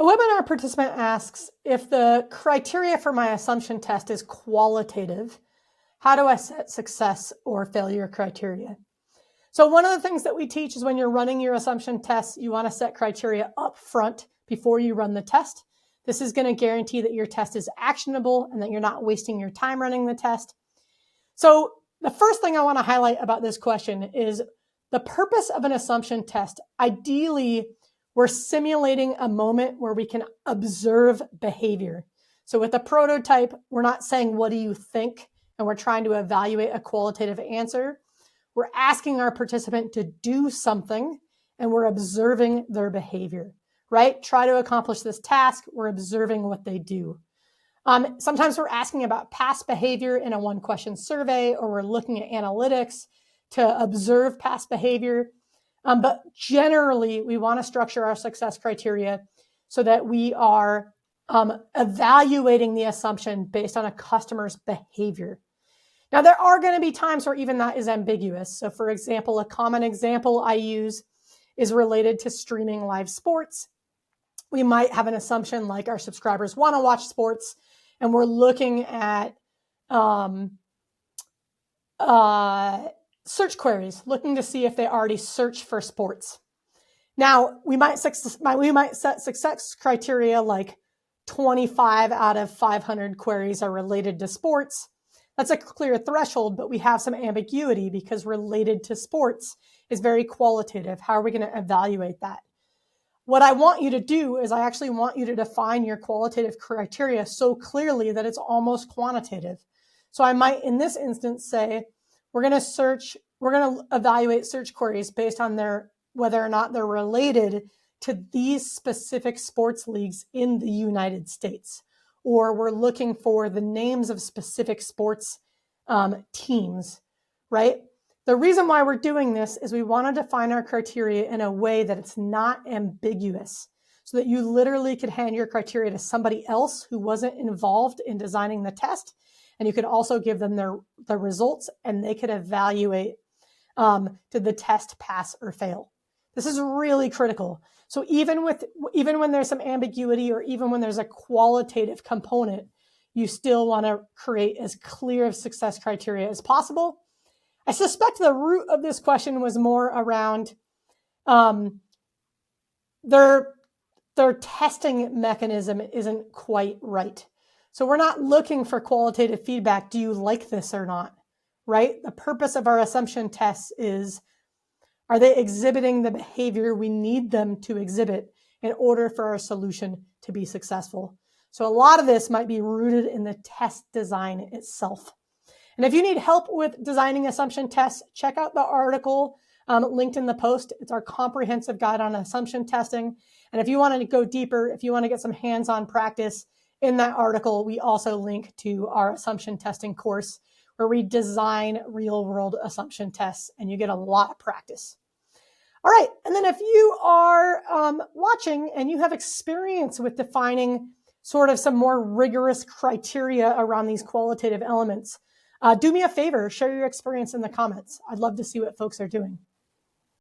A webinar participant asks, if the criteria for my assumption test is qualitative, how do I set success or failure criteria? So one of the things that we teach is when you're running your assumption tests, you want to set criteria up front before you run the test. This is going to guarantee that your test is actionable and that you're not wasting your time running the test. So the first thing I want to highlight about this question is the purpose of an assumption test. Ideally, we're simulating a moment where we can observe behavior. So with a prototype, we're not saying, what do you think? And we're trying to evaluate a qualitative answer. We're asking our participant to do something and we're observing their behavior, right? Try to accomplish this task. We're observing what they do. Sometimes we're asking about past behavior in a one-question survey, or we're looking at analytics to observe past behavior. But generally, we want to structure our success criteria so that we are evaluating the assumption based on a customer's behavior. Now, there are going to be times where even that is ambiguous. So, for example, a common example I use is related to streaming live sports. We might have an assumption like our subscribers want to watch sports, and we're looking at search queries, looking to see if they already search for sports. Now, we might set success criteria like 25 out of 500 queries are related to sports. That's a clear threshold, but we have some ambiguity because related to sports is very qualitative. How are we going to evaluate that? What I want you to do is I actually want you to define your qualitative criteria so clearly that it's almost quantitative. So I might, in this instance, say, we're going to evaluate search queries based on whether or not they're related to these specific sports leagues in the United States. Or we're looking for the names of specific sports teams, right? The reason why we're doing this is we want to define our criteria in a way that it's not ambiguous, so that you literally could hand your criteria to somebody else who wasn't involved in designing the test, and you could also give them the results, and they could evaluate did the test pass or fail. This is really critical. So even when there's some ambiguity, or even when there's a qualitative component, you still want to create as clear of success criteria as possible. I suspect the root of this question was more around their testing mechanism isn't quite right. So we're not looking for qualitative feedback. Do you like this or not? Right? The purpose of our assumption tests is, are they exhibiting the behavior we need them to exhibit in order for our solution to be successful? So a lot of this might be rooted in the test design itself. And if you need help with designing assumption tests, check out the article linked in the post. It's our comprehensive guide on assumption testing. And if you want to go deeper, if you want to get some hands-on practice in that article, we also link to our assumption testing course where we design real-world assumption tests, and you get a lot of practice. All right, and then if you are watching and you have experience with defining sort of some more rigorous criteria around these qualitative elements, do me a favor, share your experience in the comments. I'd love to see what folks are doing.